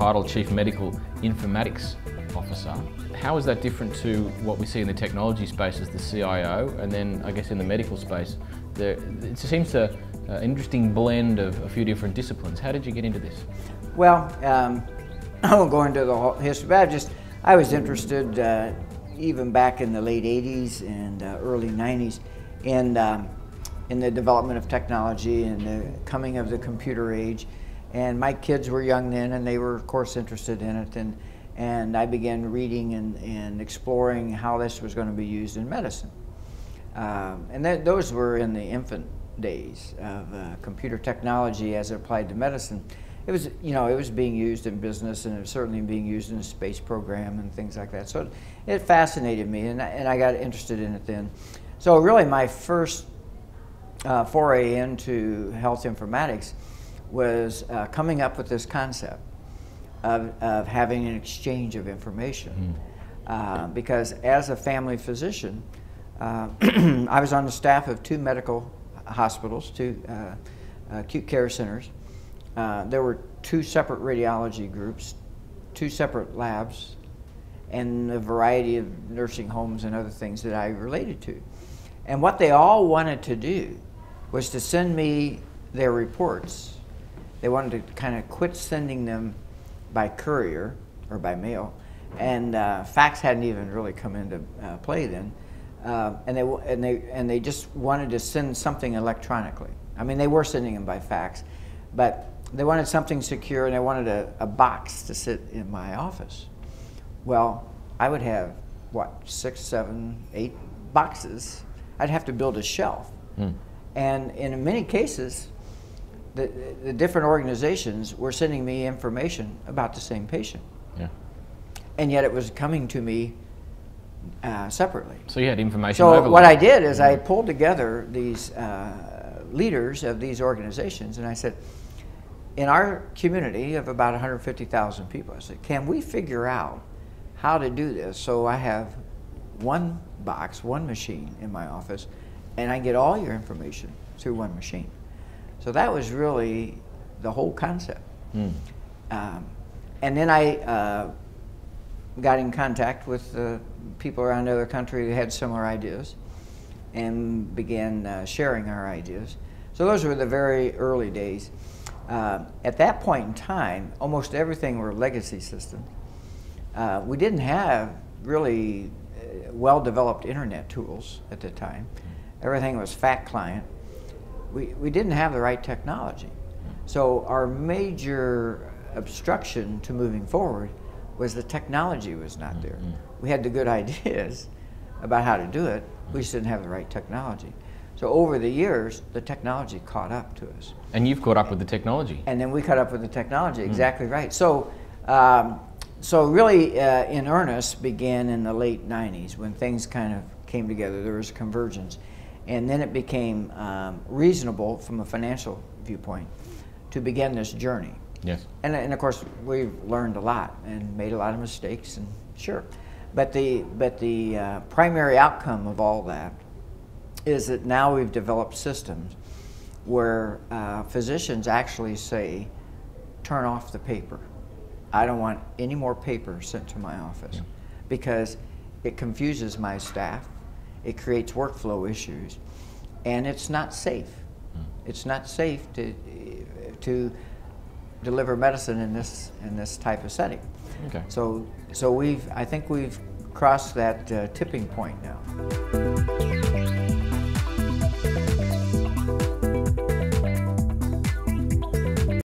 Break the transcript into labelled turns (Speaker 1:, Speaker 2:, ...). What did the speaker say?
Speaker 1: title Chief Medical Informatics Officer. How is that different to what we see in the technology space as the CIO, and then I guess in the medical space, it seems to an interesting blend of a few different disciplines. How did you get into this?
Speaker 2: Well, I won't go into the whole history, but I was interested even back in the late 80s and early 90s in the development of technology and the coming of the computer age. And my kids were young then, and they were, of course, interested in it. And I began reading and exploring how this was going to be used in medicine. And those were in the infant days of computer technology as it applied to medicine. It was, you know, it was being used in business, and it was certainly being used in a space program and things like that. So it fascinated me, and I got interested in it then. So really my first foray into health informatics was coming up with this concept of having an exchange of information. Because as a family physician, I was on the staff of 2 medical hospitals, 2 acute care centers. There were 2 separate radiology groups, 2 separate labs, and a variety of nursing homes and other things that I related to. And what they all wanted to do was to send me their reports. They wanted to kind of quit sending them by courier or by mail, and fax hadn't even really come into play then. And they just wanted to send something electronically. I mean, they were sending them by fax, but they wanted something secure, and they wanted a box to sit in my office. Well, I would have, what, 6, 7, 8 boxes. I'd have to build a shelf. And in many cases, the different organizations were sending me information about the same patient. And yet it was coming to me separately.
Speaker 1: So you had information
Speaker 2: So
Speaker 1: overload.
Speaker 2: what I did is I pulled together these leaders of these organizations, and I said, in our community of about 150,000 people, I said, can we figure out how to do this so I have one box, one machine in my office, and I get all your information through one machine? So that was really the whole concept. And then I got in contact with people around the other country who had similar ideas, and began sharing our ideas. So those were the very early days. At that point in time, almost everything were legacy systems. We didn't have really well-developed internet tools at the time. Everything was FAT client. We didn't have the right technology. So our major obstruction to moving forward was the technology was not there. We had the good ideas about how to do it, we just didn't have the right technology. So over the years, the technology caught up to us.
Speaker 1: And you've caught up with the technology.
Speaker 2: And then we caught up with the technology, exactly right. So, so really in earnest began in the late 90s when things kind of came together. There was convergence. And then it became reasonable from a financial viewpoint to begin this journey.
Speaker 1: Yes.
Speaker 2: And of course, we've learned a lot and made a lot of mistakes, and sure. But the primary outcome of all that is that now we've developed systems where physicians actually say, turn off the paper. I don't want any more paper sent to my office because it confuses my staff, it creates workflow issues, and it's not safe. It's not safe to deliver medicine in this type of setting.
Speaker 1: Okay.
Speaker 2: So I think we've crossed that tipping point now.